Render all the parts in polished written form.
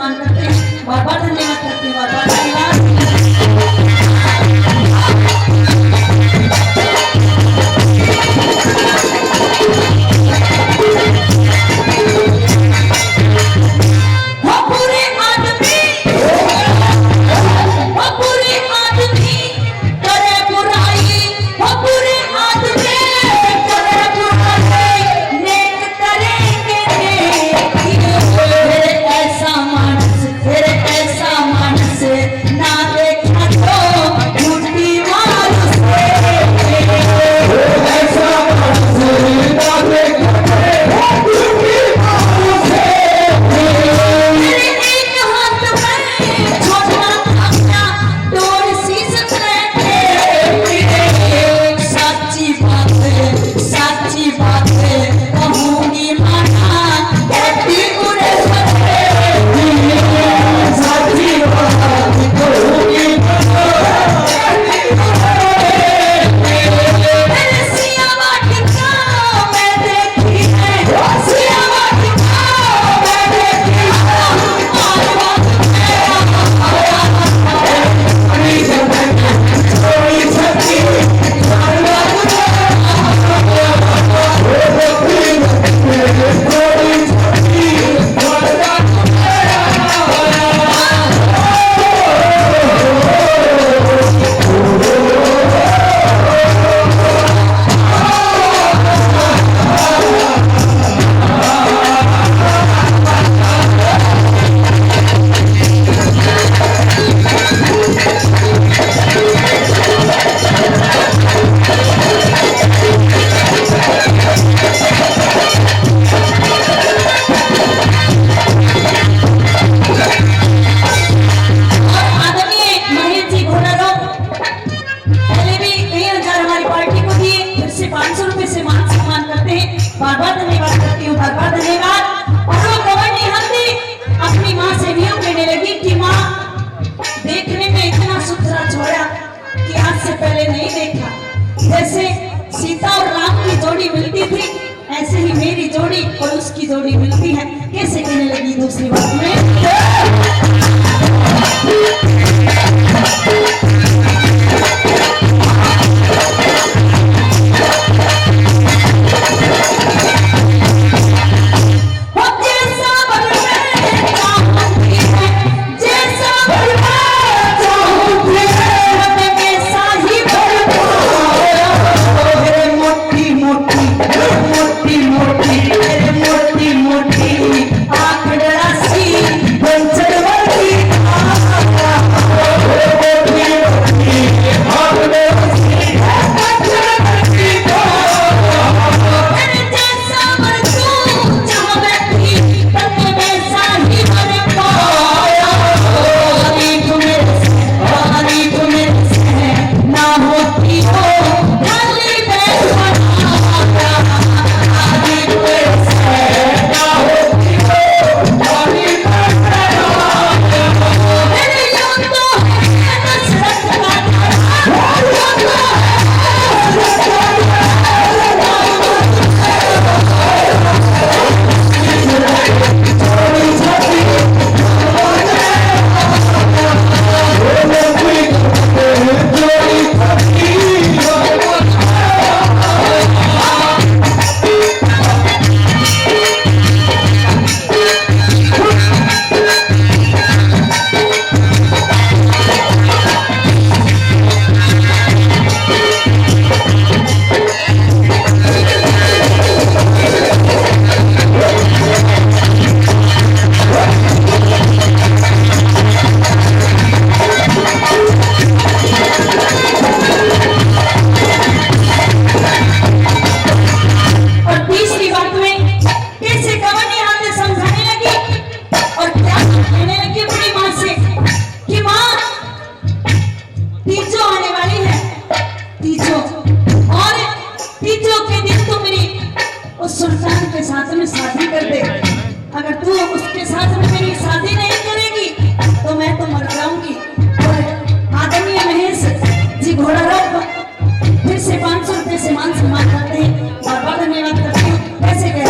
सम्मान करते हैं। बार बार धन्यवाद करते हैं, बार बार धन्यवाद। बार बार धन्यवाद करती हूँ, बार बार धन्यवाद। और वो गवर्नी हमने अपनी माँ से भी कहने लगी कि माँ देखने में इतना सुथरा छोड़ा कि आज से पहले नहीं देखा। जैसे सीता और राम की जोड़ी मिलती थी ऐसे ही मेरी जोड़ी और उसकी जोड़ी मिलती है। कैसे कहने लगी दूसरी बात में सुल्तान के साथ में शादी कर दे। अगर तू उसके साथ में मेरी शादी नहीं करेगी तो मैं तो मर जाऊंगी। और आदरणीय महेश जी घोड़ाराव फिर से 500 रुपए से मान सम्मान करते हैं। बार बार धन्यवाद करते हैं। कैसे कह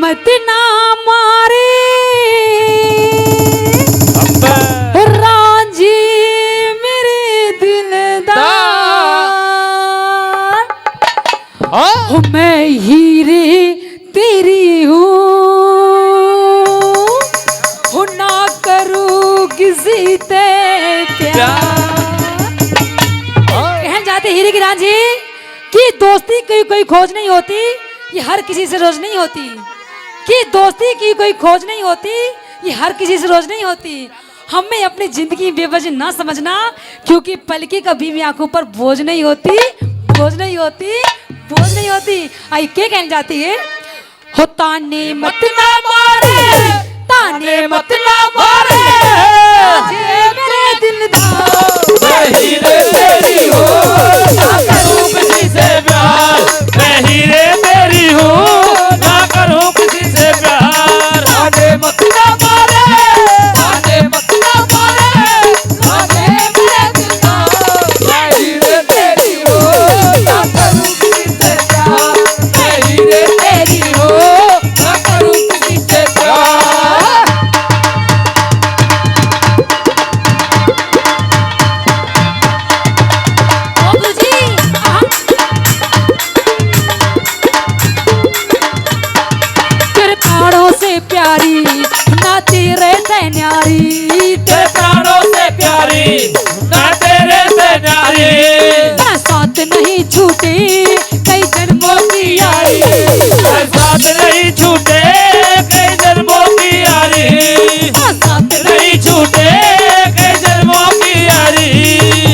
मत ना मारे राजी मेरे दिलदार, मैं हीरे तेरी हूँ, ना करूँ किसी से प्यार। कहन जाते हीरे की रांझी कि दोस्ती की कोई खोज नहीं होती, ये हर किसी से रोज नहीं होती। कि दोस्ती की कोई खोज नहीं होती, ये हर किसी से रोज नहीं होती। हमें अपनी जिंदगी बेवजह ना समझना, क्योंकि पलकी कभी भी आंखों पर बोझ नहीं होती, बोझ नहीं होती, बोझ नहीं होती। आई क्या कहने जाती है, हो ताने मत ना मारे, ताने मत ना मारे मेरे दिलदार, मैं हीरे तेरी हूँ, ना करूँ किसी से प्यार। मैं हीरे तेरी हूँ, ना करूँ किसी से प्यार। ताने मत ना मारे, ताने मत ना मारे मेरे दिलदार, मैं हीरे तेरी हूँ, ना करूँ किसी से प्यार। मैं हीरे तेरी हूँ, ना करूँ किसी से प्यार। प्यारी ना तेरे से न्यारी, तेरे प्राणों से प्यारी ना तेरे से न्यारी, साथ नहीं छूटे कई जन्मों की यारी, साथ नहीं छूटे कई जन्मों की यारी, साथ नहीं छूटे कई जन्मों की यारी,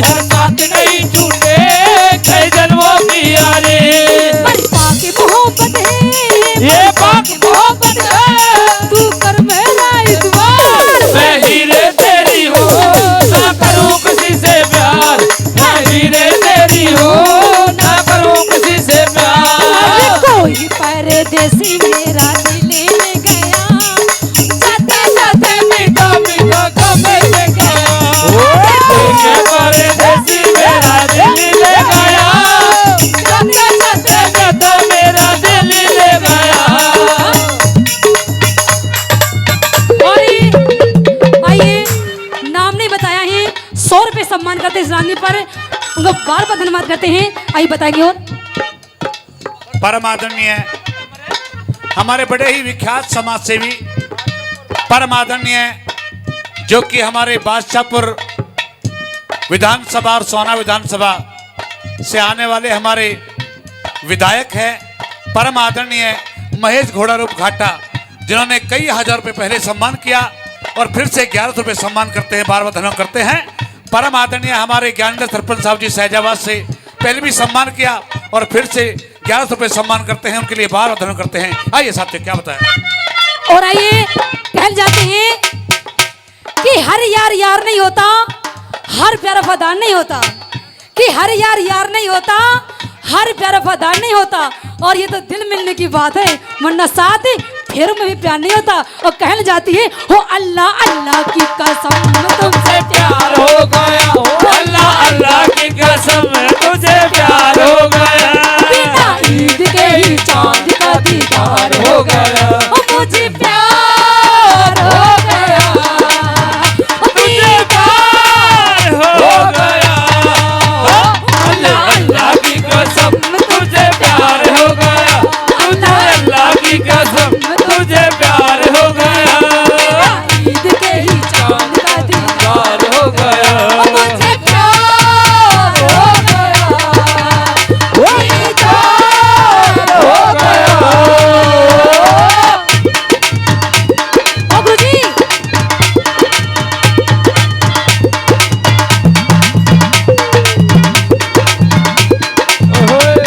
साथ नहीं छूटे कई जन्मों की यारी। बड़ी पाक मोहब्बत है, ये पाक मोहब्बत है, तू कर मेरा इतबार। मैं हीरे तेरी हूँ, ना करूँ किसी से प्यार। मैं हीरे तेरी हूँ, ना करूँ किसी से प्यार। कोई परदेसी मेरा दिल ले गया, जाते जाते मीठा मीठा गम ले गया, ये परदेसी मेरा दिल ले गया, जाते जाते जाते मेरा दिल ले गया। आइए, नाम नहीं बताया है, 100 रुपए सम्मान करते हैं इस रानी पर, उनको बार बार धन्यवाद करते हैं। आइए बताएंगे। और परम आदरणीय हमारे बड़े ही विख्यात समाज सेवी परम आदरणीय जो कि हमारे बादशाहपुर विधानसभा और सोना विधानसभा से आने वाले हमारे विधायक हैं परम आदरणीय महेश घोड़ारूप घाटा, जिन्होंने कई हजार रुपए पहले सम्मान किया और फिर से 1100 रुपए सम्मान करते हैं, बार बार धन्यवाद करते हैं। परम आदरणीय हमारे ज्ञानेंद्र सरपंच साहब जी सहजाबाद से पहले भी सम्मान किया और फिर से 1100 रुपए सम्मान करते हैं, उनके लिए बार बार धन्यवाद करते हैं। आइए साथियों क्या बताएं। और आइए कहल जाते हैं कि हर यार यार नहीं होता, हर प्यार वफादार नहीं होता, कि हर यार यार नहीं होता, हर प्यार वफादार नहीं होता। और ये तो दिल मिलने की बात है, वरना साथ फेरों में भी प्यार नहीं होता। और कहने जाती है, हो अल्लाह अल्लाह की कसम तुमसे प्यार हो गया, अल्लाह अल्लाह की कसम तुझे प्यार हो गया, बिना ईद के ही चांद का दीदार हो गया, मुझे प्यार हो गया, तुझे प्यार हो गया, अल्लाह अल्लाह की कसम तुझे प्यार हो गया, तुझे अल्लाह की कसम तुझे प्यार हो गया, ईद के ही चांद का दीदार प्यार हो गया, मुझे प्यार हो गया, प्यार हो गया। ओ गुरुजी ओए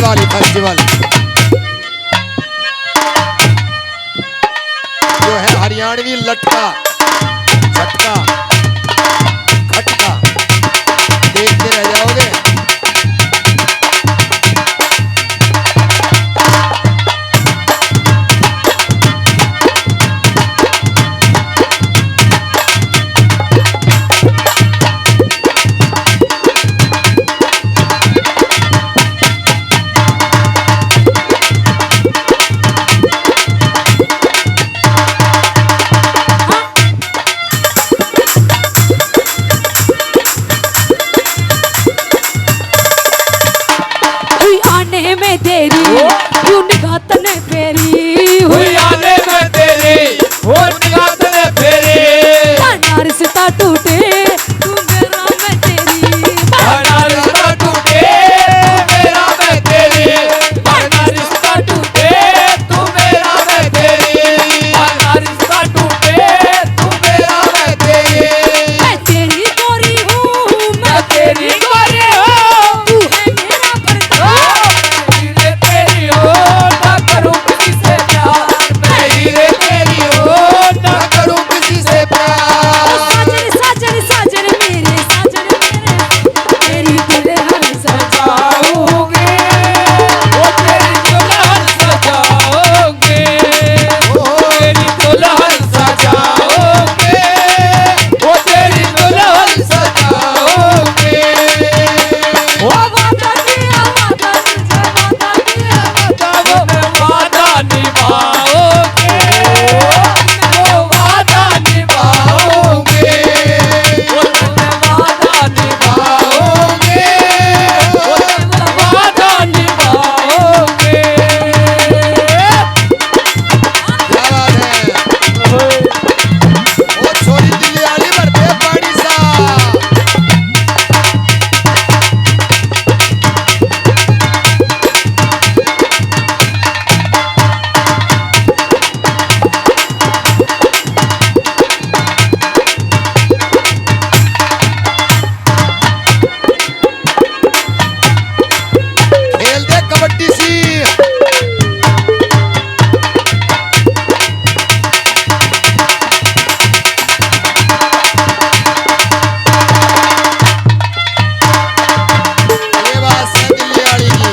दिवाली फेस्टिवल जो है हरियाणवी लटका झटका खटका देखते रह जाओगे। आने में तेरी क्यों निगाह तने फेरी हुई आने में तेरी वो निगाह ने फेरी बना रिश्ता टूटे तू मेरा मैं तेरी बना रिश्ता टूटे तू मेरा मैं तेरी बना रिश्ता टूटे तू मेरा मैं तेरी बना रिश्ता टूटे तू मेरा मैं तेरी मैं तेरी गोरी हूँ मैं तेरी गोरी हूँ तू है मेरा परदार हीरे तेरी हो ना करूँ किसी से प्यार मैं हीरे तेरी हो ना करूँ किसी से प्यार साजन साजन साजन मेरे तेरी दुल्हन सजाओगे वो तेरी दुल्हन सजाओगे तेरी दुल्हन सजाओगे वो तेरी दुल्हन सजाओगे वो वादा किया वादा निभाओगे वो वादा निभाओगे वो वादा निभाओगे वो वादा निभाओगे क्या बात है वो छोरी दिलियाली भरते पानी सा। खेल दे कबड्डी सी। ये बात है दिलियाली की।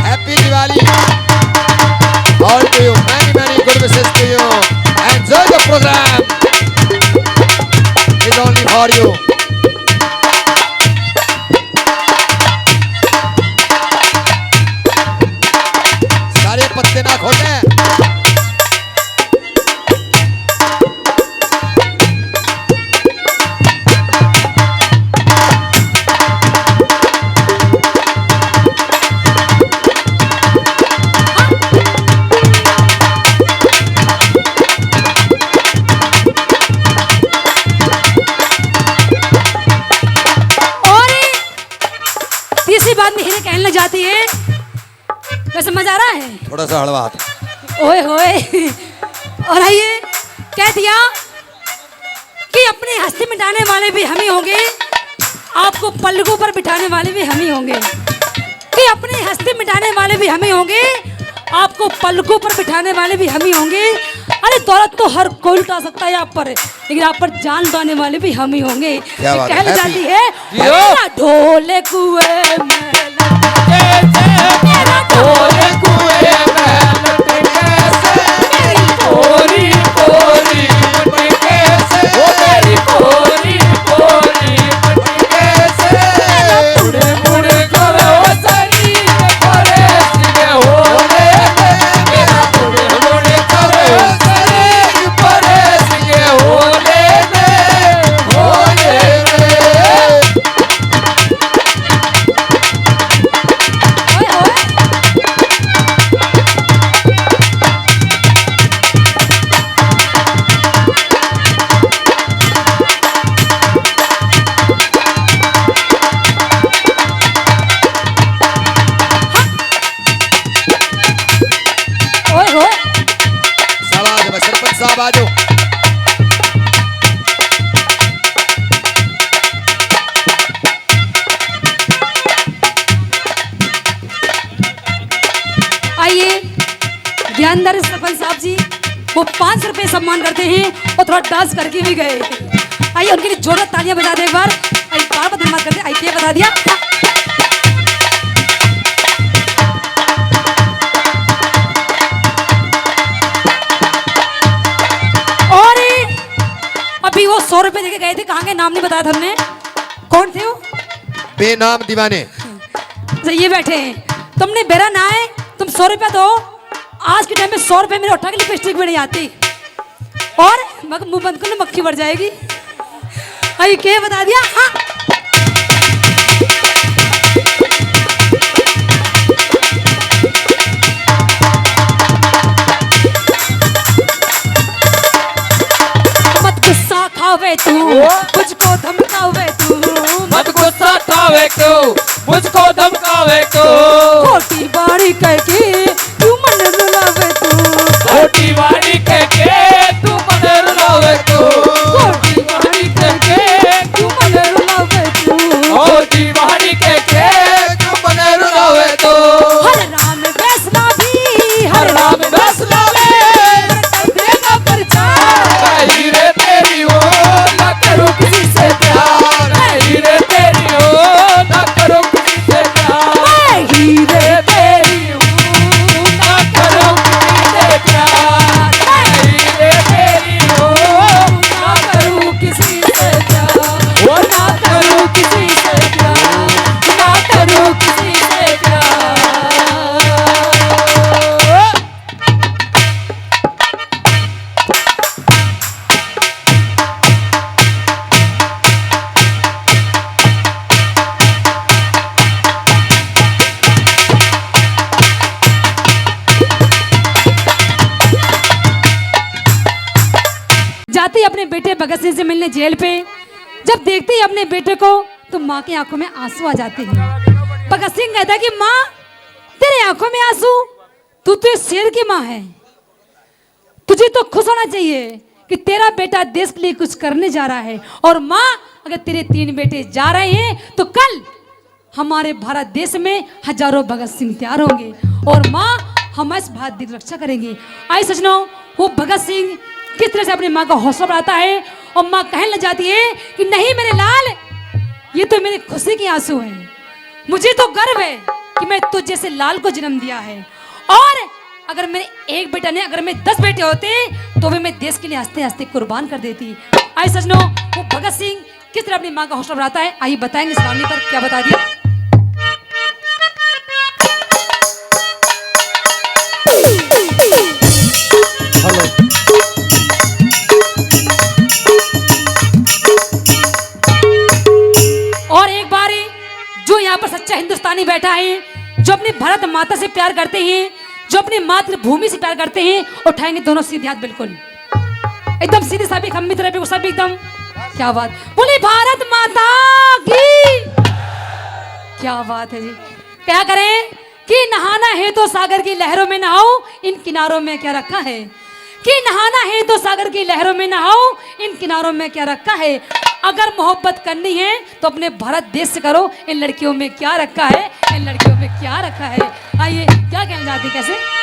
Happy Diwali all to you. Many good wishes to you. Enjoy the program. It's only for you. सारे पत्ते ना खोले। और तीसरी बात में कहने लग जाती है। वैसे मजा आ रहा है। थोड़ा सा हड़वा हाथ। ओए होए और आइए कह दिया कि अपनी हस्ती मिटाने वाले भी हम ही होंगे, आपको पलकों पर बिठाने वाले भी हम ही होंगे। कि अपनी हस्ती मिटाने वाले भी हम ही होंगे, आपको पलकों पर बिठाने वाले भी हम ही होंगे। अरे दौलत तो हर कोई लुटा सकता है आप पर, लेकिन आप पर जान पाने वाले भी हम ही होंगे। क्या बात है, कहने happy। जाती है जियो। मेरा ढोले कुएं में मेरा ढोले कुएं में लटके से मेरी कोरी कोरी मटके से वो तेरी कोरी कोरी मटके से मुड़े मुड़े करो शरीर करे सीधे होले मेरा मुड़े मुड़े करो शरीर करे सीधे होले होले ओए होए साहब जी वो 500 रुपये सम्मान करते हैं और थोड़ा डांस करके भी गए। आइए उनके लिए जोरदार तालियां बजा दे एक बार। आइए बार बार धन्यवाद करते। आइए बता दिया। और अभी वो 100 रुपये देके गए थे, कहाँ के नाम नहीं बताया था हमने, कौन थे वो? बेनाम दीवाने। ये बैठे हैं, तुमने बेरा ना है, तुम 100 रुपया दो। आज के टाइम में 100 रुपये मेरे उठा के लिपस्टिक में नहीं आती और मुंह बंद करने मक्खी बढ़ जाएगी। आइए क्या बता दिया। हाँ मत गुस्सा खावे तू, मुझको धमकावे तू, मत गुस्सा खावे तू, मुझको धमकावे तू, खोटी बाड़ी करके तू मन रुलावे तू, छोटी वाली कह के तू मन रुलावे तू, खोटी बाड़ी करके तू मन रुलावे तू, छोटी वाली कह के तू मन रुलावे तू, हर राम फैसला भी हर राम फैसला में कर देगा प्रचार। नहीं रे तेरी हो ना करूं किसी से प्यार, नहीं रे तेरी हो ना करूं किसी से प्यार, मैं ही रे तेरी हूँ ना करूं किसी से प्यार, नहीं रे तेरी हो ना करूं किसी से प्यार, वो ना करूं किसी से प्यार, ना करूं किसी से प्यार। जाती अपने बेटे भगत सिंह से मिलने जेल पे, जब देखती है अपने बेटे को तो माँ की आंखों में आंसू आ जाते हैं। भगत सिंह कहता है कि माँ तेरे आंखों में आंसू, तू तो शेर की माँ है, तुझे तो खुश होना चाहिए कि तेरा बेटा देश के लिए कुछ करने जा रहा है। और माँ अगर तेरे 3 बेटे जा रहे हैं तो कल हमारे भारत देश में हजारों भगत सिंह तैयार होंगे और माँ हम इस भारत की रक्षा करेंगे। आई सजनों, वो भगत सिंह किस तरह से अपनी माँ का हौसला बढ़ाता है और माँ कहने लग जाती है कि नहीं मेरे लाल, ये तो मेरे खुशी के आंसू हैं, मुझे तो गर्व है कि मैं तुझ जैसे लाल को जन्म दिया है। और अगर मेरे एक बेटा ने, अगर मेरे 10 बेटे होते तो भी मैं देश के लिए हंसते हंसते कुर्बान कर देती। आई सजनों, वो भगत सिंह किस तरह अपनी माँ का हौसला बढ़ाता है, आइए बताएंगे इस कहानी पर। क्या बता दिया। और एक बार जो यहाँ पर सच्चा हिंदुस्तानी बैठा है, जो अपनी भारत माता से प्यार करते हैं, जो अपनी मातृभूमि से प्यार करते हैं, उठाएंगे दोनों सीधे हाथ, बिल्कुल एकदम सीधे सभी खम्मी तरह पे, सभी एकदम। क्या बात, बोले भारत माता की। क्या बात है जी। क्या करें कि नहाना है तो सागर की लहरों में नहाओ, इन किनारों में क्या रखा है, कि नहाना है तो सागर की लहरों में नहाओ, इन किनारों में क्या रखा है। अगर मोहब्बत करनी है तो अपने भारत देश से करो, इन लड़कियों में क्या रखा है, इन लड़कियों में क्या रखा है। आइए क्या कहना चाहती, कैसे।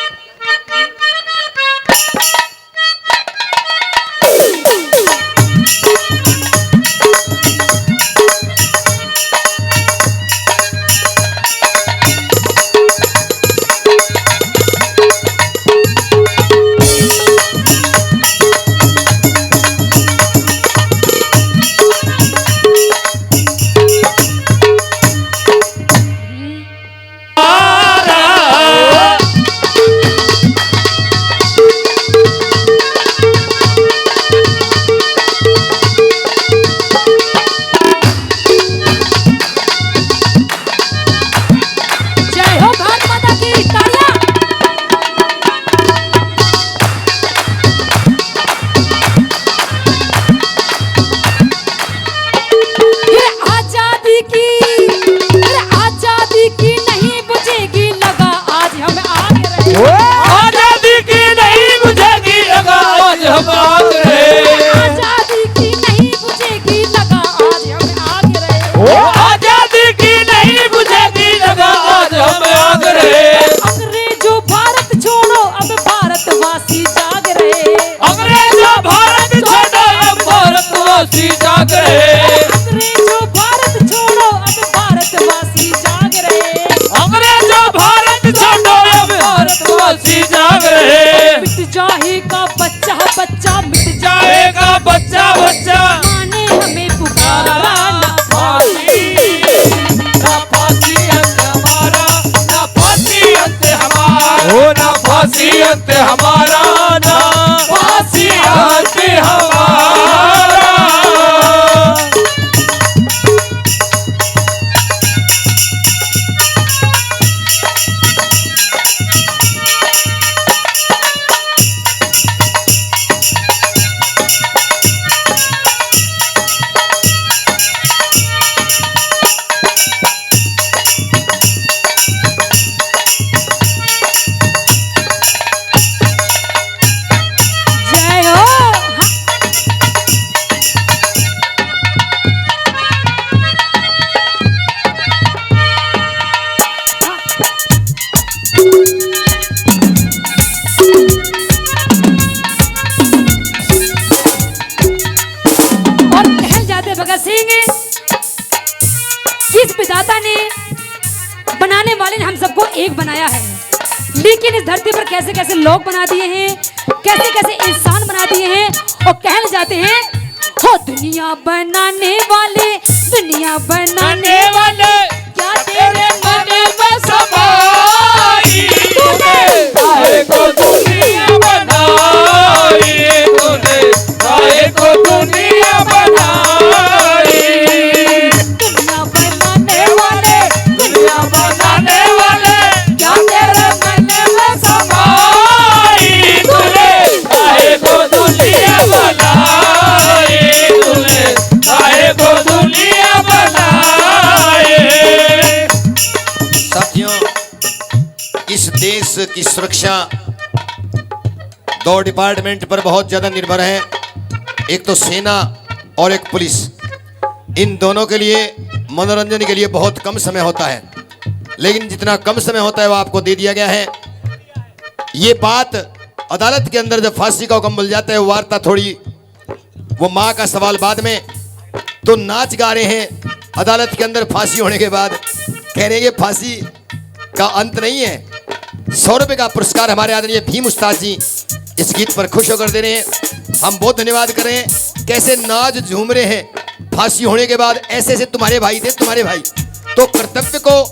इस विधाता ने, बनाने वाले ने हम सबको एक बनाया है, लेकिन इस धरती पर कैसे कैसे लोग बना दिए हैं, कैसे कैसे इंसान बना दिए हैं, और कहने जाते हैं हो दुनिया बनाने वाले, दुनिया बनाने वाले, क्या तेरे मन में समाई तूने काहे को दुनिया बनाई, तूने काहे को दुनिया बनाई। दुनिया बनाने वाले, दुनिया बनाने वाले, क्या तेरे मन में समाई, तूने काहे को दुनिया बनाई, तूने काहे को दुनिया बनाई। साथियों, इस देश की सुरक्षा दो डिपार्टमेंट पर बहुत ज्यादा निर्भर है, एक तो सेना और एक पुलिस। इन दोनों के लिए मनोरंजन के लिए बहुत कम समय होता है, लेकिन जितना कम समय होता है वो आपको दे दिया गया है। ये बात अदालत के अंदर जब फांसी का हुक्म मिल जाता है, वो वार्ता थोड़ी, वो माँ का सवाल बाद में, तो नाच गा रहे हैं अदालत के अंदर फांसी होने के बाद, कह रहे हैं ये फांसी का अंत नहीं है। 100 रुपये का पुरस्कार हमारे आदरणीय भीम उस्ताद जी इस गीत पर खुश होकर दे रहे हैं। हम बहुत धन्यवाद कर रहे हैं। कैसे नाच झूम रहे हैं फांसी होने के बाद, ऐसे ऐसे तुम्हारे भाई थे, तुम्हारे भाई। तो कर्तव्य को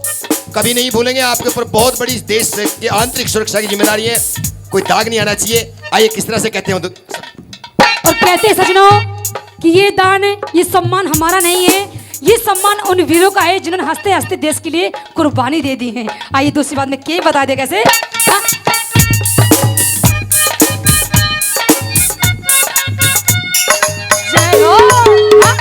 कभी नहीं भूलेंगे। आपके ऊपर बहुत बड़ी देश की आंतरिक सुरक्षा की जिम्मेदारी है, कोई दाग नहीं आना चाहिए। आइए किस तरह से कहते हैं और कहते हैं सजनों कि ये दान, ये सम्मान हमारा नहीं है, ये सम्मान उन वीरों का है जिन्होंने हंसते हंसते देश के लिए कुर्बानी दे दी है। आइए दूसरी बात में के बता दे कैसे। हाँ? जय हो। हाँ?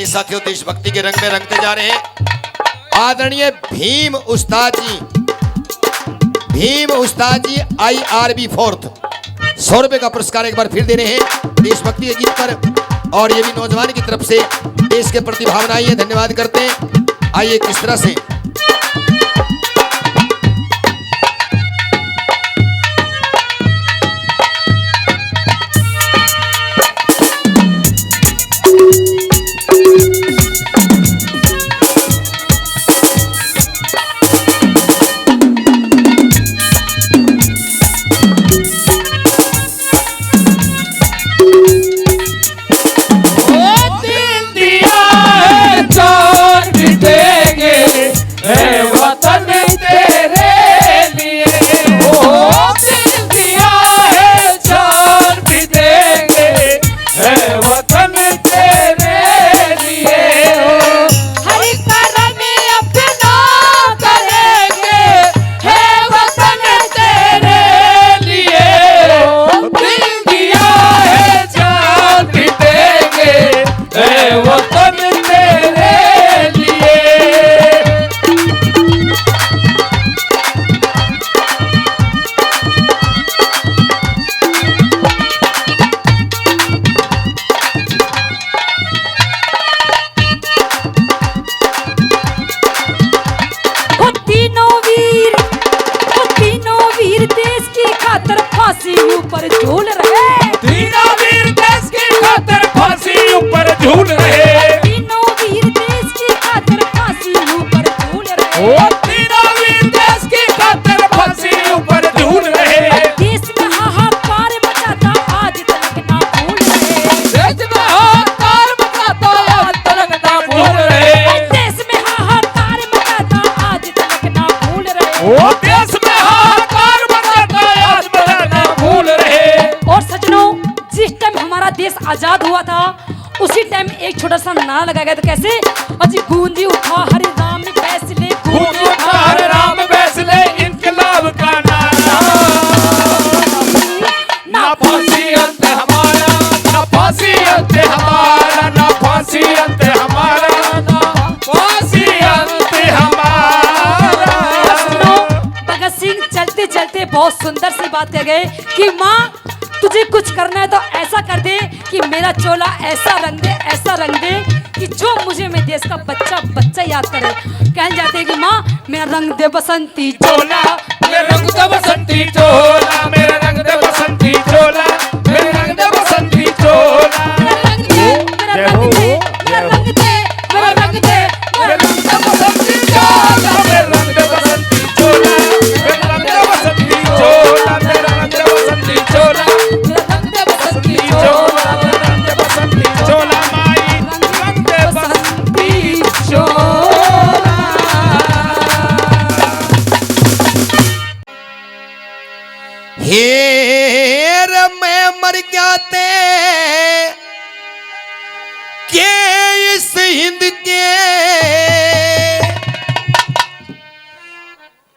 साथियों, देशभक्ति के रंग में रंगते जा रहे हैं। आदरणीय भीम उस्ताद जी IRB 4th 100 रुपये का पुरस्कार एक बार फिर दे रहे हैं देशभक्ति के गीत पर, और ये भी नौजवान की तरफ से देश के प्रति भावना आई है। धन्यवाद करते हैं। आइए किस तरह से ओ तीनों वीर देश की खातिर फांसी ऊपर झूल रहे। देश में हाहाकार मचाता आज तक ना भूल रहे। देश में हाहाकार मचाता आज तक ना भूल रहे। देश में हाहाकार मचाता आज तक ना भूल रहे। ओ देश में हाहाकार मचाता आज तक ना भूल रहे। और सजनों, जिस टाइम हमारा देश आजाद हुआ था उसी टाइम एक छोटा सा नारा लगाया गया था। कैसे? अजी गूंजी उठा हरे राम फैसले, गूंजी उठा हरे राम फैसले, इनकलाब का नारा। ना फांसी अंत हमारा, ना फांसी अंत हमारा, ना फांसी अंत हमारा, ना फांसी अंत हमारा। सुनो, भगत सिंह चलते चलते बहुत सुंदर सी बात कह गए कि माँ तुझे कुछ करना है तो ऐसा कर दे कि मेरा चोला ऐसा रंग दे, ऐसा रंग दे कि जो मुझे मैं देश का बच्चा बच्चा याद करे। कहने जाते हैं कि माँ मेरा रंग दे बसंती चोला, मेरा रंग दे बसंती चोला, मेरा रंग दे बसंती चोला, मेरा रंग दे बसंती चोला। मेरा रंग दे, मेरा रंग दे, मेरा रंग दे, मेरा रंग दे, मेरा रंग दे बसंती चोला, मेरा रंग दे बसंती चोला, मेरा रंग दे बसंती चोला, मेरा रंग दे बसंती चोला, मेरा रंग दे बसंती चोला, मेरा रंग दे बसंती चोला, माई रंग दे बसंती चोला। हेर मैं मर गया ते के इस हिंद के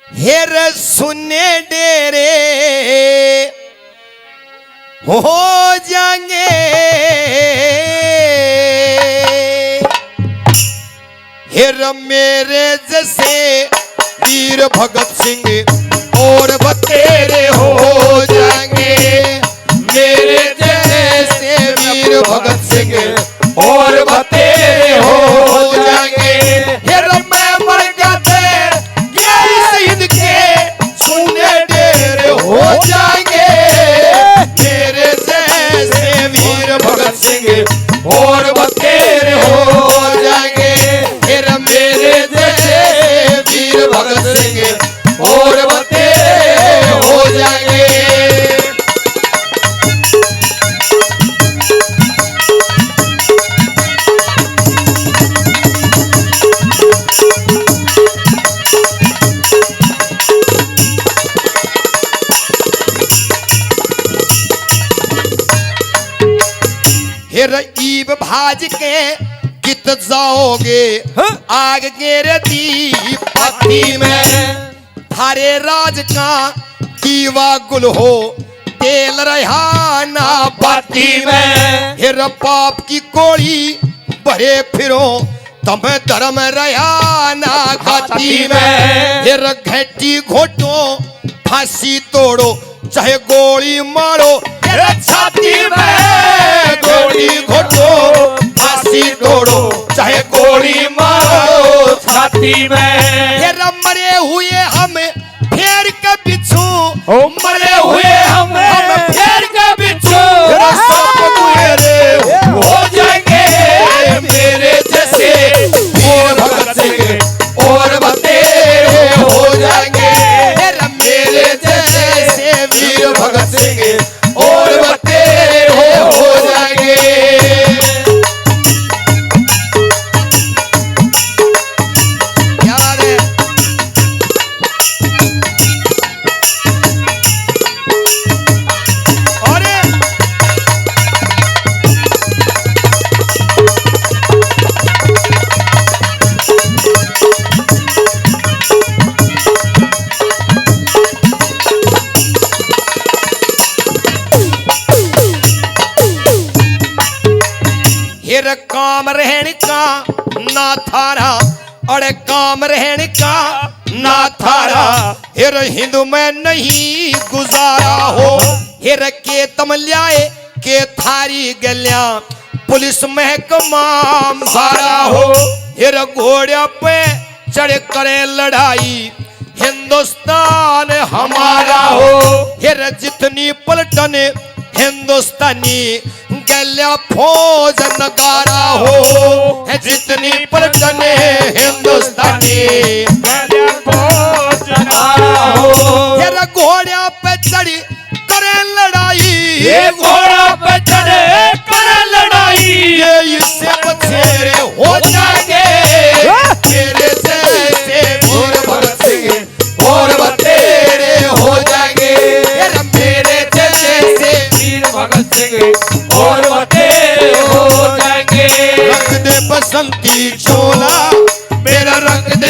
हेर सुने डेरे हो जाएंगे। हेर मेरे जैसे वीर भगत सिंह और बतेरे हो जाएंगे। मेरे जैसे वीर भगत सिंह और बतेरे हो जाएंगे। हेर मैं मर गए शहीद के सुने डेरे हो जाएंगे। मेरे जैसे वीर भगत सिंह और बतेरे हो जाएंगे। हेर मेरे जैसे वीर भगत सिंह और बतेरे हो जाएंगे। हेर ईब भाज के कित जाओगे आग गेरे दी पत्ती में। थारे राज का दीवा गुल हो तेल रहा ना पत्ती में। हेर पाप की कोड़ी भरे फिरो तुम्हें धर्म रहा ना घाटी में। हेर घटी घोटो फांसी तोड़ो चाहे गोली मारो। हेर छाती में गोली घोटो फांसी तोड़ो चाहे गोली मारो छाती में। हेर मरे हुए हम फेर के बिच्छू, ओ मरे हुए हम फेर के बिच्छू। सब गुएरे हो जाएंगे। मेरे जैसे वीर भगत सिंह और बतेरे हो जाएंगे। मेरे जैसे वीर भगत सिंह और बतेरे हो जाएंगे। याद है अरे हेर काम रहने का ना थारा, अरे काम रहने का ना थारा। हेर हिंदू में नहीं गुजारा हो। हेर के तम ल्याए के थारी गल्या पुलिस महकमा भारा हो। हेर घोड़े पे चढ़ करे लड़ाई हिंदुस्तान हमारा हो। हेर जितनी पलटन हिंदुस्तानी गल्या फौज नगारा हो। जितनी पलटन हिंदुस्तानी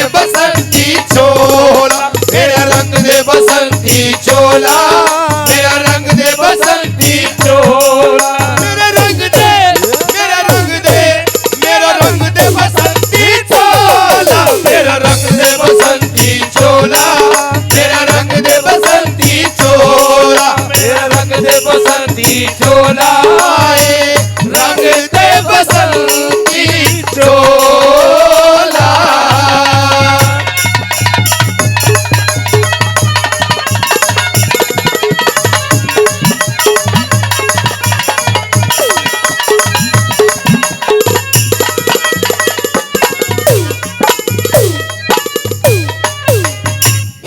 दे बसंती चोला, मेरा रंग दे बसंती चोला, मेरा रंग दे बसंती चोला मेरा रंग दे, मेरा रंग दे, मेरा रंग दे बसंती चोला, मेरा रंग दे बसंती चोला, मेरा रंग दे बसंती चोला, मेरा रंग दे बसंती चोला, आए रंग दे बसंती चोला।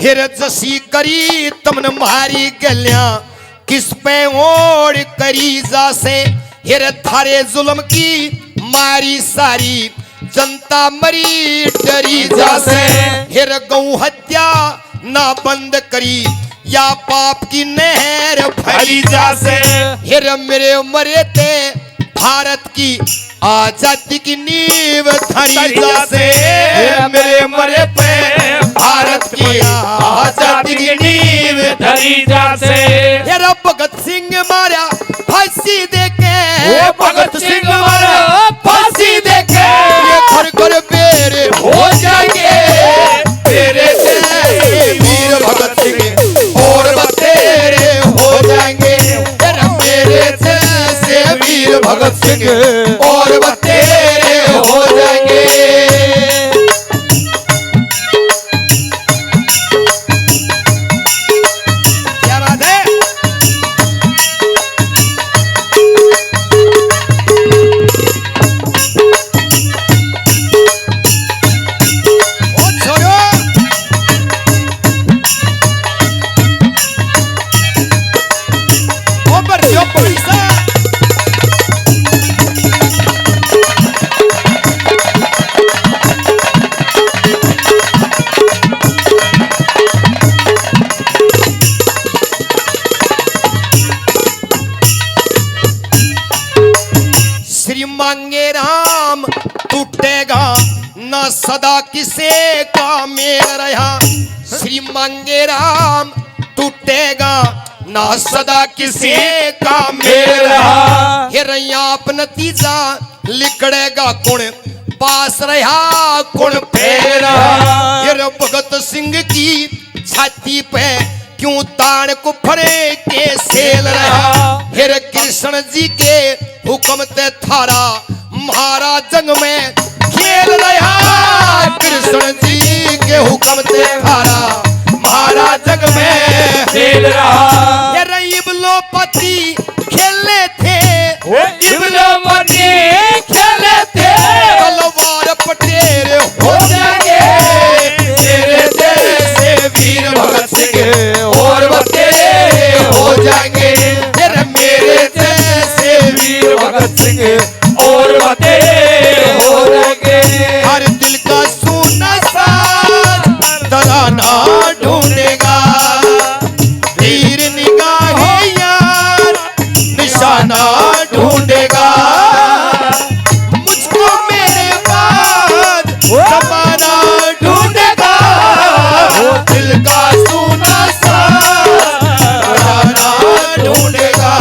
हिर जसी करी तमन मारी गलियां, किस पे ओढ़ करी जासे, हिर थारे जुल्म की मारी सारी जनता मरी डरी जासे, हिर गौ हत्या ना बंद करी या पाप की नहर भरी जासे, हिर मेरे मरे थे भारत की आजादी की नींव धरी जासे, हिर मेरे मरे पे भारत की आजादी की नींव धरी जासे, हेरा भगत सिंह मारा फांसी देके, ओ भगत सिंह मारा फांसी देके, ये घर घर बेरे हो जाएंगे, तेरे जैसे वीर भगत सिंह और बतेरे हो जाएंगे, तेरे मेरे जैसे वीर भगत सिंह और बतेरे हो जाएंगे। क्या बात है? ओ छोरो, ओ बरसियो पैसा, श्री मांगे राम टूटेगा न सदा किसे का मेल रहा, श्री मांगे राम टूटेगा न सदा किसे का मेल रहा, हिरयाप नतीजा लिखड़ेगा कुण पास रहा कुण फेर रहा, हिर भगत सिंह की छाती पे क्यों तान कुफरे के सेल रहा, हिर कृष्ण जी के हुक्म ते थारा महाराज जंग में खेल रहा, कृष्ण जी के हुक्म ते थारा महाराज जंग में खेल रहा, ये रईबलोपति खेलने थे, इब्राहिमती खेले थे, तलवार पटेर हो जाएंगे, तेरे जैसे वीर भगत सिंह और बतेरे हो जाएंगे, तेरे मेरे जैसे वीर भगत सिंह और बतेरे हो जाएंगे, हर दिल का सोना साथ तराना ढूंढेगा, तीर निगाहें यार निशाना ढूंढेगा, मुझको मेरे बाद जमाना ढूंढेगा, दिल का सोना साथ तराना ढूंढेगा।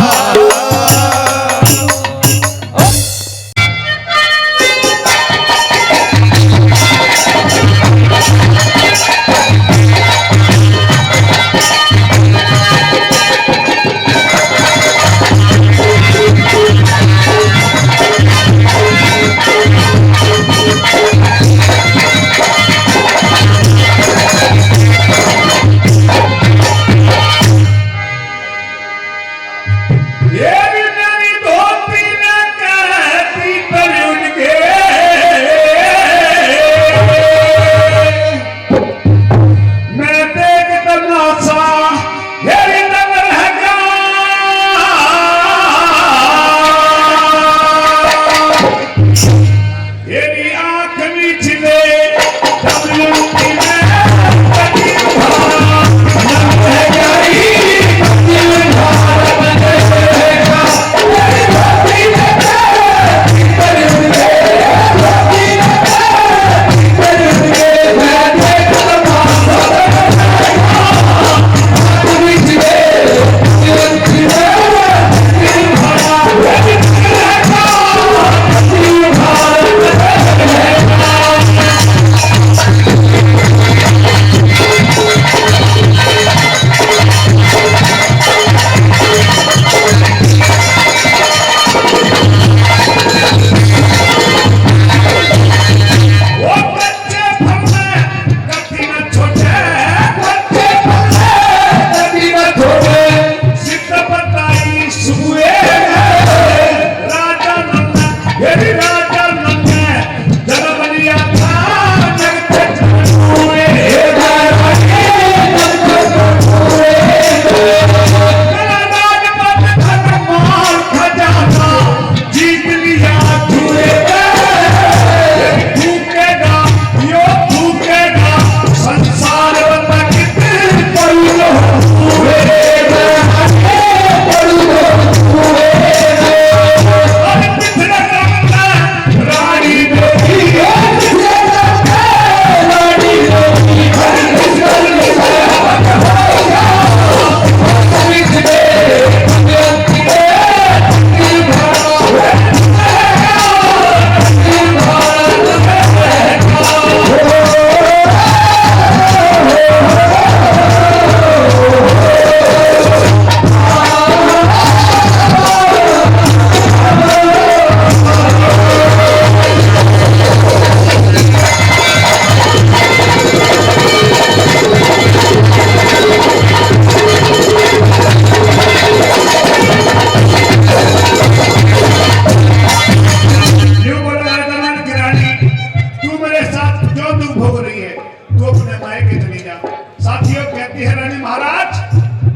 मैं मायके चली जा। साथियों, कहती है रानी महाराज,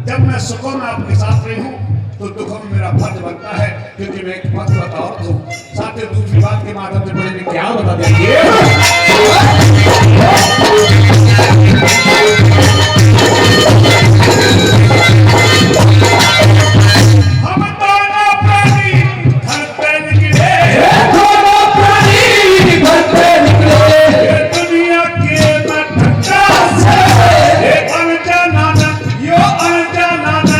जब मैं सुखों में आपके साथ रही हूँ तो दुखों में मेरा फर्ज बनता है, क्योंकि मैं एक पतिव्रता औरत हूँ। साथियों, दूसरी बात के माध्यम से बड़े ने क्या बता देंगे, हम दोनों प्राणी घर पे निकले, दोनों प्राणी घर पे निकले, ये दुनिया के मठ्ठा से, ये अनजाना न, यो अनजाना न,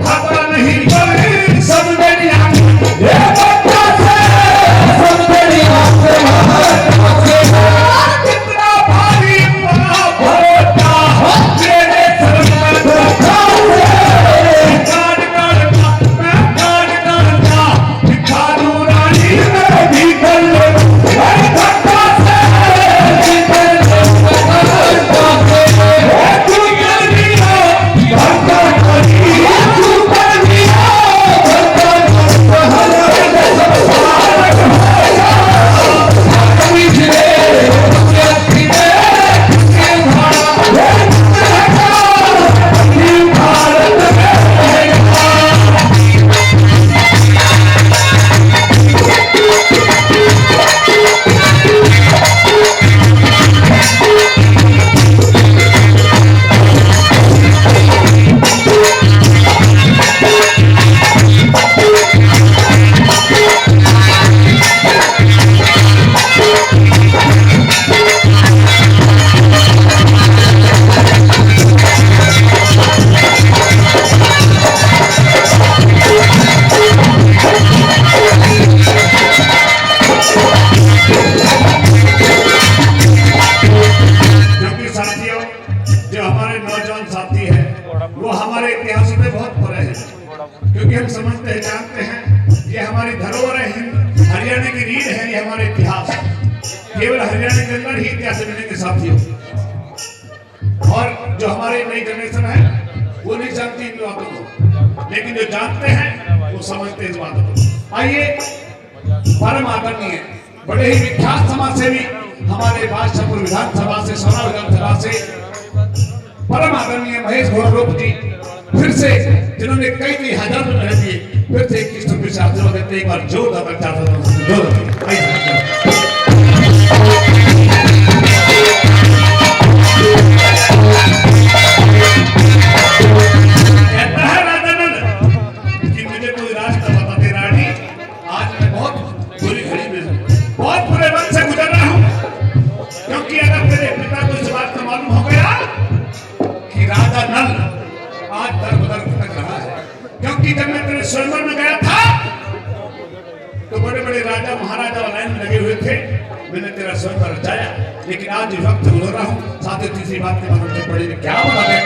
भागा नहीं कोई, सब मेरी आंख, ये मठ्ठा से, सब मेरी आंख से, कितना भारी पड़ा भरोसा, मेरे सर पर धक्का से, काट काटता, मैं काट काटता, दिखा दूं रानी मैं भी कर ले, मैं धक्का से, जिधर धक्का से, तू कर दिया, धक्का कर दिया, तू कर दिया, धक्का क्योंकि साथियों, जो हमारे नौजवान साथी हैं वो हमारे इतिहास में बहुत परे हैं, क्योंकि हम समझते हैं, जानते हैं ये हमारी धरोहर है, हरियाणा की रीढ़ है, ये हमारे इतिहास। केवल हरियाणा के अंदर ही इतिहास मिलेंगे साथियों, और जो हमारी नई जनरेशन है वो नहीं जानती इन बातों को, लेकिन जो जानते हैं वो समझते हैं इस बातों को। आइए, परम आदरणीय बड़े ही विख्यात समाज सेवी हमारे बादशाहपुर विधानसभा से, सोना विधानसभा से परम आदरणीय महेश घोड़ारोप जी फिर से, जिन्होंने कई कई हजार रुपए मेहनत किए, फिर से 21 रुपये से आशीर्वाद देते, एक बार जोरदार कहता है राजानंद कि मुझे कोई रास्ता बता दे रानी, आज मैं बहुत बुरी घड़ी में हूँ, बहुत बुरे वक्त से गुजर रहा हूँ, क्योंकि अगर तेरे पिता को इस बात का मालूम हो गया कि राजा नल आज दर बदर भटक रहा है, क्योंकि जब मैं तेरे स्वयंवर में गया था तो बड़े बड़े राजा महाराजा लाइन में लगे हुए थे, मैंने तेरा स्वयंवर रचाया, लेकिन आज इस वक्त गुजर रहा हूँ। साथ ही तीसरी बात के मालूम से पड़ी क्या बता दें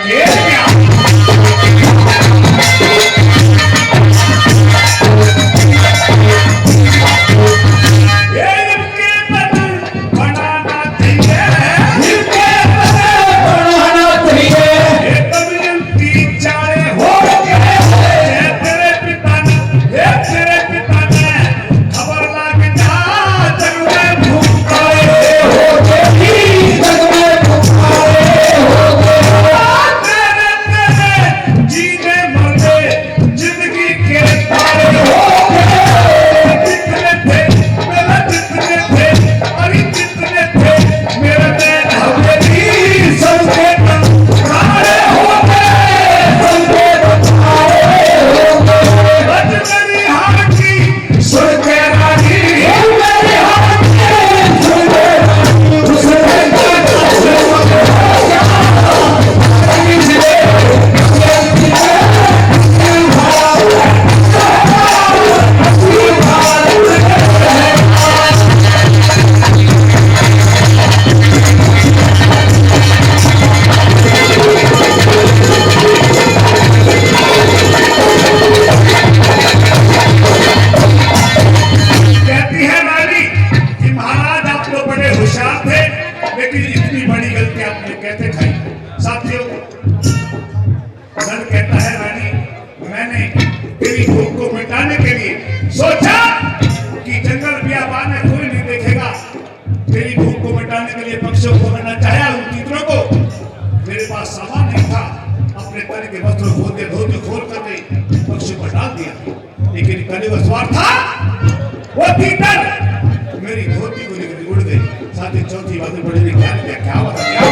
पास सामान नहीं था, अपने तन के वस्त्र खोल के धोती खोल करके पक्षी पर डाल दिया। लेकिन कलियुग सवार था, वो भीतर मेरी धोती को लेकर उड़ गई। साथ ही चौथी बात बड़े ने क्या किया, क्या बताया?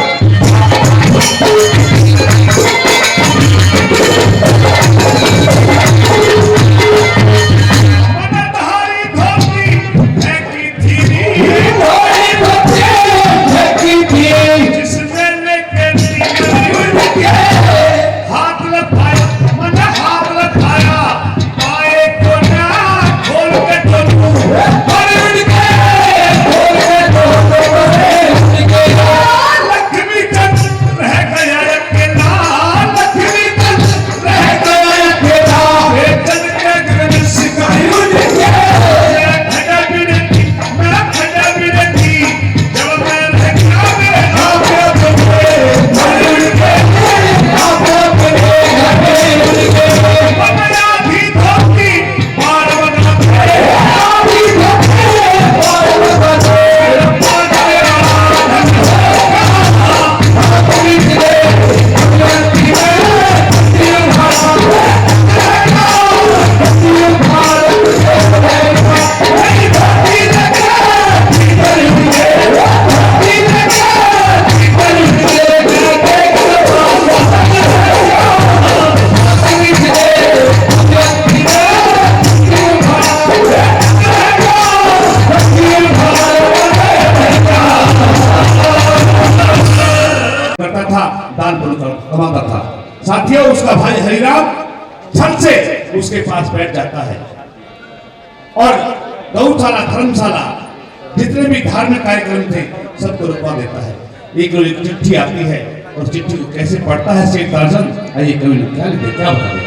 कमाता था। साथियों, उसका भाई हरिराम छत से उसके पास बैठ जाता है और गौशाला, धर्मशाला, जितने भी धार्मिक कार्यक्रम थे सबको रुकवा देता है। एक रोज एक चिट्ठी आती है और चिट्ठी को कैसे पढ़ता है सेठ टार्जन, आइए कवि ने क्या लिखे, क्या बता दें।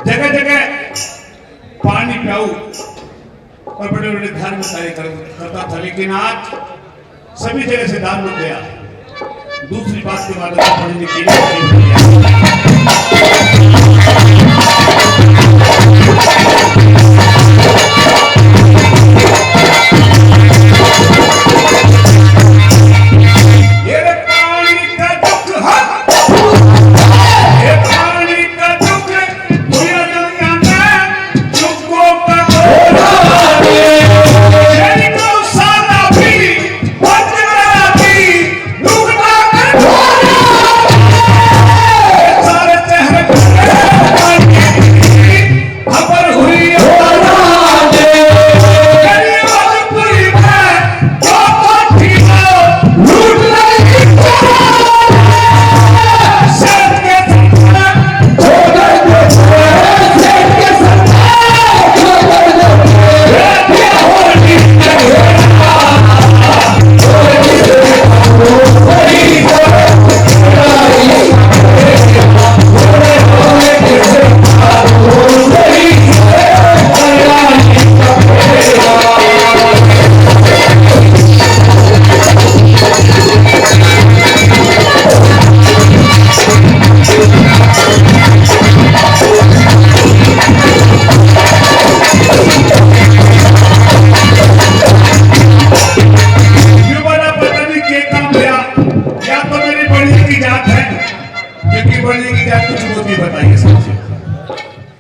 जगह जगह पानी पियाऊ और बड़े बड़े धार्मिक कार्य करता था, लेकिन आज सभी जगह से दान मिल गया। दूसरी बात के बाद पढ़ने के लिए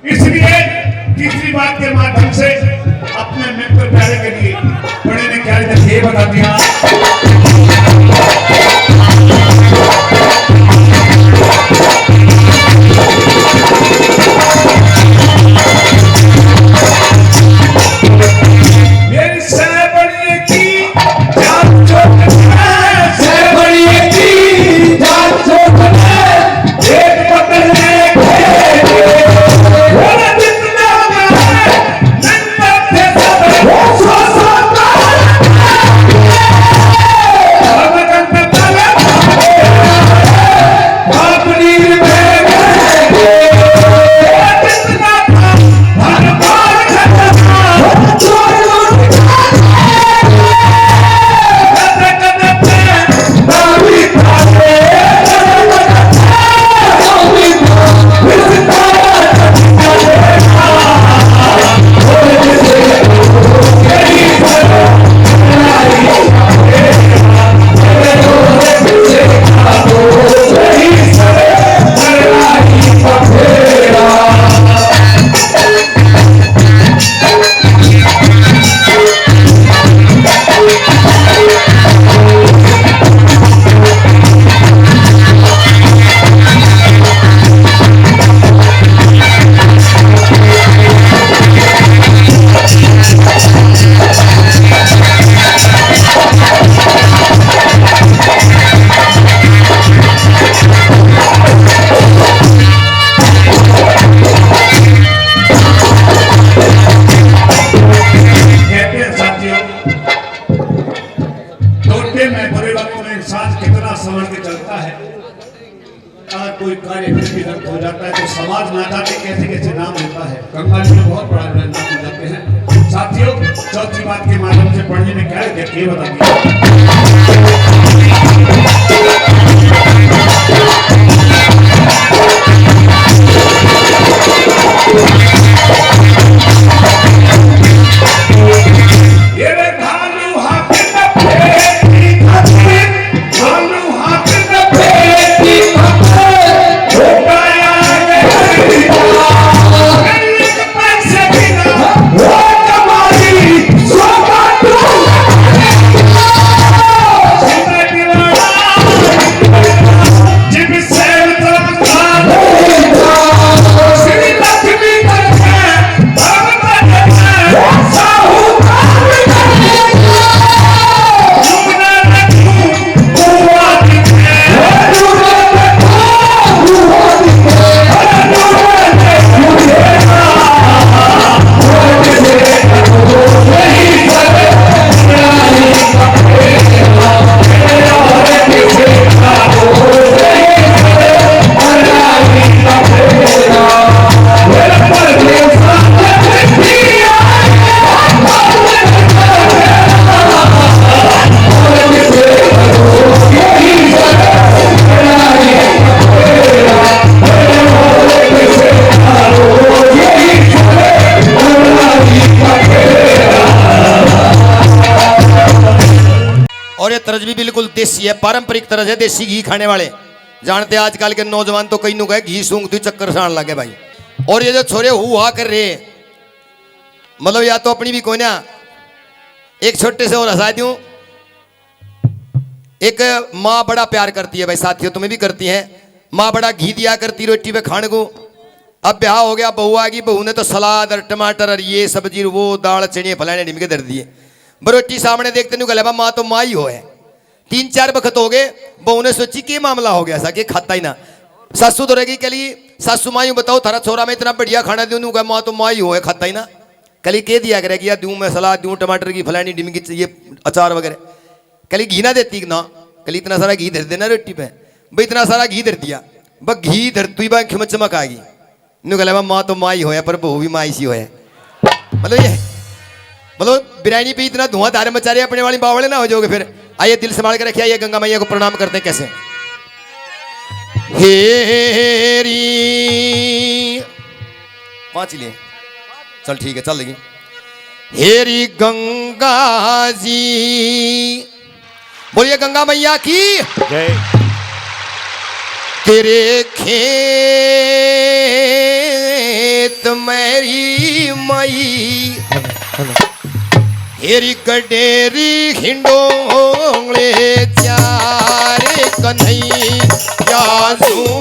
इसलिए तीसरी बात के माध्यम से अपने मित्र प्यारे के लिए बड़े ने क्या ये बता दिया। कोई कार्य विघटित हो जाता है तो समाज ना जाते कैसे कैसे नाम होता है। गंगा जी में बहुत बड़ा नाम हो जाते हैं। साथियों, चौथी बात के माध्यम से पढ़ने में क्या है ये बता तर्ज भी बिल्कुल देसी है, पारंपरिक तर्ज है, देसी घी खाने वाले जानते हैं। आजकल के नौजवान तो कई नु कहे घी सूंघते चक्कर साण लगे भाई। और ये जो छोरे हुआ कर रहे मतलब या तो अपनी भी कोई ना, एक छोटे से और हंसा दूं। एक माँ बड़ा प्यार करती है भाई साथियों, तुम्हें भी करती है। माँ बड़ा घी दिया करती रोटी पे खाने को। अब ब्याह हो गया, बहू आ गई, बहू ने तो सलाद और टमाटर और ये सब्जी वो दाल चने फलाने ढिमके धर दिए। रोटी सामने देखते नहीं गले माँ तो माँ ही हो है। 3-4 वक्त हो गए, बहू ने सोची कि मामला हो गया सा कि खाता ही ना। सासू तो रहेगी कली, सासू माँ यूँ बताओ थारा छोरा में इतना बढ़िया खाना दूँ क्या, माँ तो माँ ही हो है, खाता ही ना। कली कह दिया करेगी या दूँ मैं सलाद दूँ टमाटर की फलानी ढिमकी चाहिए अचार वगैरह। कली घी ना देती ना, कली इतना सारा घी धर देना रोटी पे भाई, इतना सारा घी धर दिया बस घी धर तु बा खिमत चमक आ गई। नु कहला माँ तो माँ ही होया पर बहू भी माँ ही सी होया। मतलब ये मतलब बिरयानी पे इतना धुआं धारे मचा रहे अपने वाली बावड़े ना हो जाओगे फिर। आइए दिल संभाल के रखिए, आइए गंगा मैया को प्रणाम करते हैं। कैसे हेरी 5 लिए चल ठीक है चल लगी। हेरी गंगा जी, बोलिए गंगा मैया की जय। तेरे खेत मेरी मई, हेरी गडेरी हिंडोले चारे कन्हैया झूलते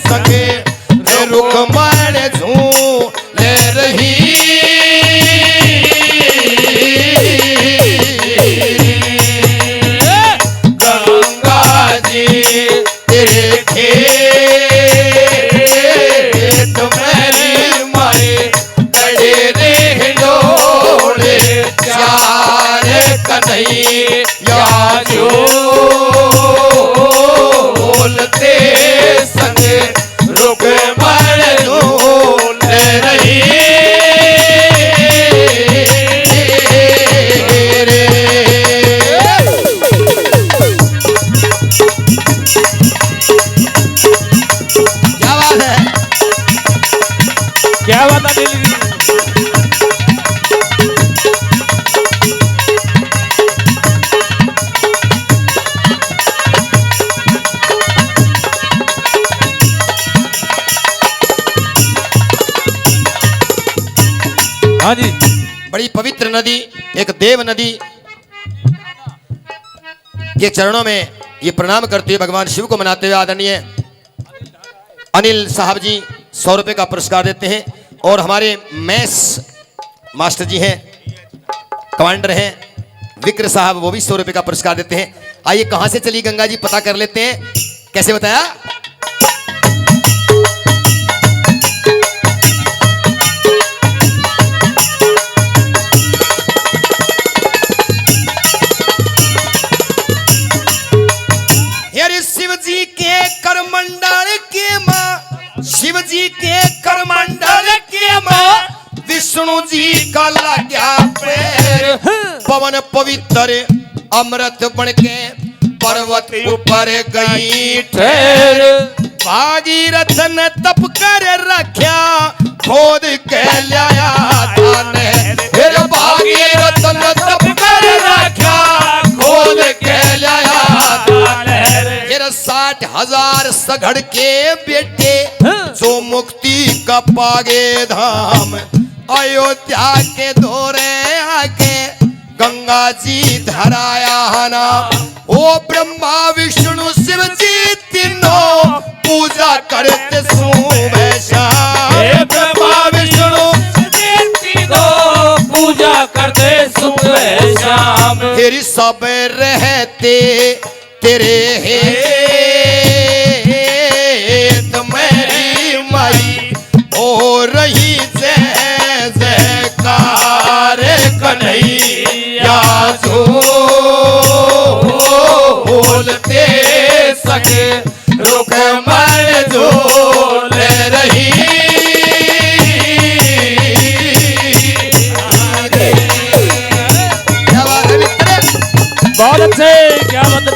सके रुकमण झूल रही। गंगा जी तेरे खेत मेरी माए गडेरे हिंडोले चार कन्हैया झूलते संग रुकमण झूल रही। क्या बात है दिल्ली। हाँ जी, बड़ी पवित्र नदी, एक देव नदी के चरणों में ये प्रणाम करते हुए भगवान शिव को मनाते हुए आदरणीय अनिल साहब जी 100 रुपए का पुरस्कार देते हैं। और हमारे मैस मास्टर जी हैं, कमांडर हैं विक्र साहब, वो भी 100 रुपए का पुरस्कार देते हैं। आइए कहां से चली गंगा जी पता कर लेते हैं। कैसे बताया? शिव जी के करमंडल के मां, शिव जी के करमंडल के मां, विष्णु जी का लगा पैर, पवन पवित्र अमृत बन के पर्वत ऊपर गई ठहर। भागीरथ ने तप कर रखा खोद के लाया दान, फिर भागीरथ ने तप कर रखा खोद के लाया दान। 60,000 सगड़ के बेटे जो मुक्ति का पागे धाम, अयोध्या के दौरे आके गंगा जी धराया नाम। ओ ब्रह्मा विष्णु शिव जी तीनों पूजा करते सुबह शाम। ब्रह्मा विष्णु तीनों पूजा करते सुबह शाम। तेरी सब रहते तेरे हेत मेरी माई हो रही जय जयकार कन्हैया झूलते सके रुकमण झूल रही। बहुत अच्छे, क्या बात है।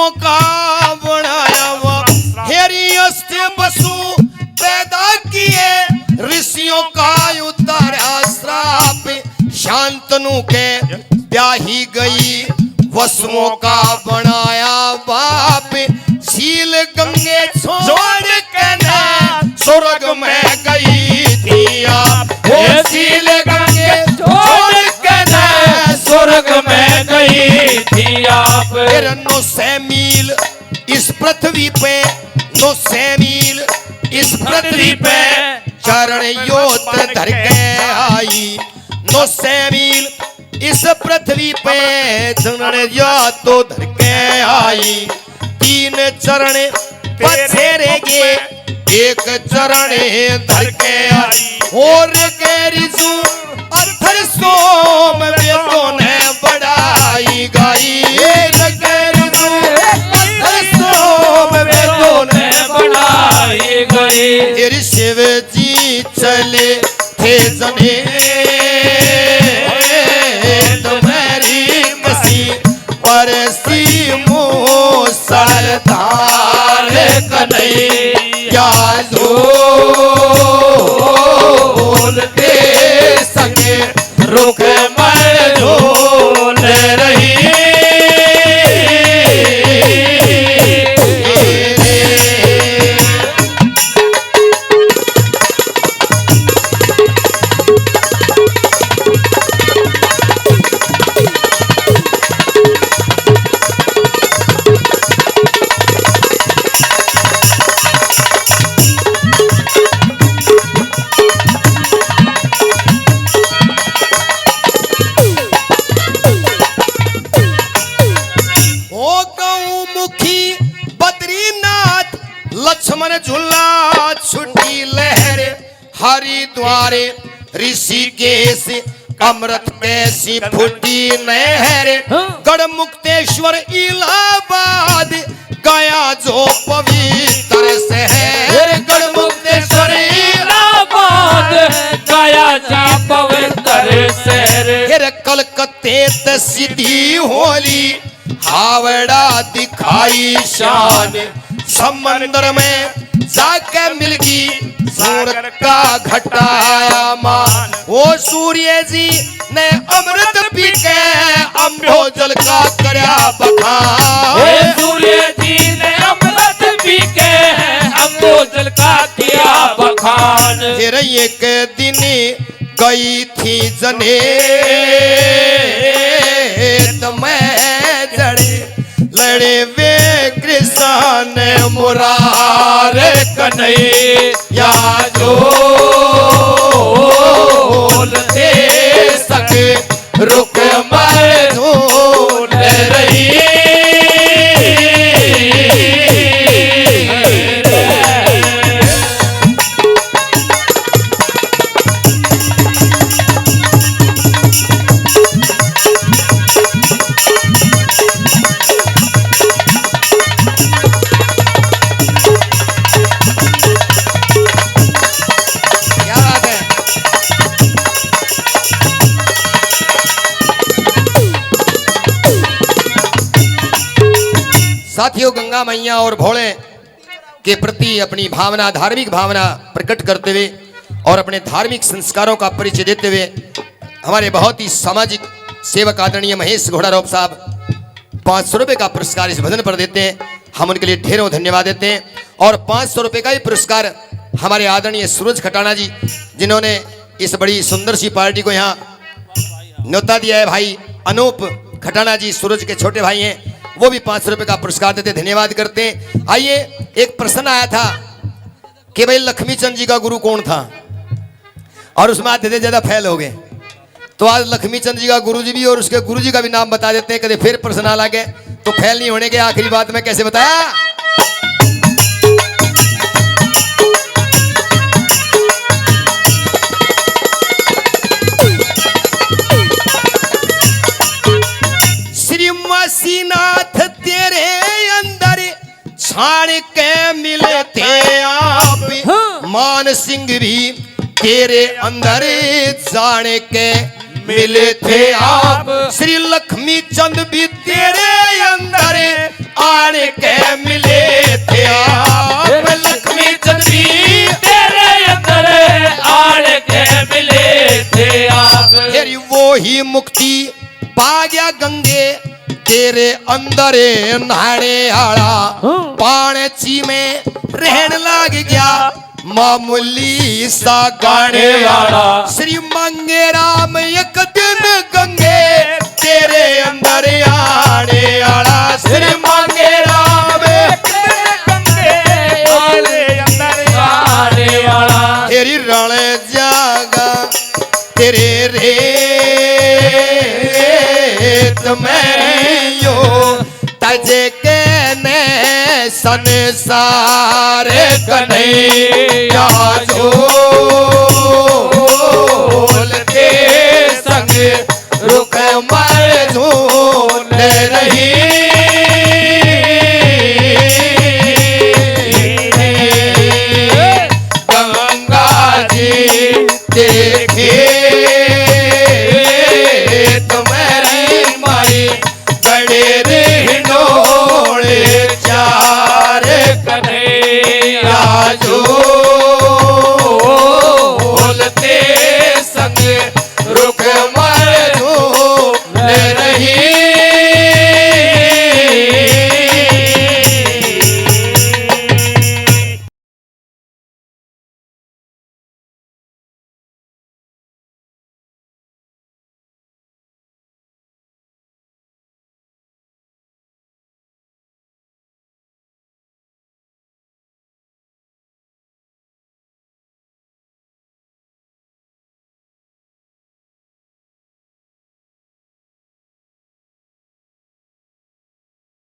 ऋषियों का बनाया हुआ हेरी अस्ते बसु पैदा किए ऋषियों का उतारा श्राप शांतनु के ब्याही गई वसुओं का बनाया बाप शील गंगे छोड़ के न स्वर्ग में गई थी आप शील गंगे छोड़ के न स्वर्ग में गई थी आप। फिर 900 मील इस पृथ्वी पे 900 मील इस पृथ्वी पे चरण योत धर के आई 900 मील इस पृथ्वी पे चरण योत धर के आई 3 चरण पछेरेगे एक चरण धर के आई और गैरिजू अथर सोम वेदों ने बढ़ाई गाई गैरिजू अथर सोम वेदों ने बढ़ाई गई। फिर शिव जी चले थे जने तुम्हारी मसी परसी सरदार कन्हैया झूलते संगे रुख मर झूल रही लक्ष्मण झूला छुट्टी लहर हरिद्वार ऋषिकेश अमृत कैसी फूटी नहर गढ़ मुक्तेश्वर इलाहाबाद गया जो पवित्र शहर गढ़ मुक्तेश्वर इलाहाबाद गया जा पवित्र शहर। फिर कलकत्ते सीधी होली हावड़ा दिखाई शान समंदर में जाके मिलगी सूरत का घटाया मान वो सूर्य जी ने अमृत पी के अम्भोजल का करया बखान सूर्य जी ने अमृत पी के अम्भोजल का किया बखान। फिर एक दिन गई थी जने मैं जड़े लड़े वे कृष्ण मुरार कन्हैया झूलते सके रुक मर झूल रही साथियों गंगा मैया और भोले के प्रति अपनी भावना धार्मिक भावना प्रकट करते हुए और अपने धार्मिक संस्कारों का परिचय देते हुए हमारे बहुत ही सामाजिक सेवक आदरणीय महेश घोड़ारोप साहब 500 रुपये का पुरस्कार इस भजन पर देते हैं। हम उनके लिए ढेरों धन्यवाद देते हैं और 500 रुपये का ही पुरस्कार हमारे आदरणीय सूरज खटाना जी जिन्होंने इस बड़ी सुंदर सी पार्टी को यहाँ न्योता दिया है। भाई अनूप खटाना जी सूरज के छोटे भाई हैं, वो भी 500 रुपये का पुरस्कार देते, धन्यवाद करते हैं। आइए, एक प्रश्न आया था कि भाई लक्ष्मी चंद जी का गुरु कौन था और उसमें आधे ज्यादा फैल हो गए, तो आज लक्ष्मी चंद जी का गुरु जी भी और उसके गुरु जी का भी नाम बता देते हैं। कभी फिर प्रश्न आ लगे तो फैल नहीं होने के आखिरी बात में कैसे बताया। श्रीनाथ तेरे अंदर छाड़ के मिले थे आप, मान सिंह भी तेरे अंदर जान के मिले थे आप, श्री लक्ष्मी चंद भी तेरे अंदर आड़ के मिले थे आप लक्ष्मी चंदी तेरे अंदर आड़ के मिले थे आप। तेरी वो ही मुक्ति पा गया गंगे तेरे अंदर नहाने आला पाणची में रहन लग गया मामूली सा गाने वाला। श्री मांगे राम एक दिन गंगे तेरे अंदर आने आला। श्री मांगे राम एक दिन गंगे तेरे अंदर आने वाला। तेरी रण जागा तेरे रेत में यो तजे के ने संसार कन्हैया झोलते संग रुक मर झूल रही। गंगा जी देखे तुम्हारी माई बड़े रेणोड़े चार कन्हैया झोलते संग रुक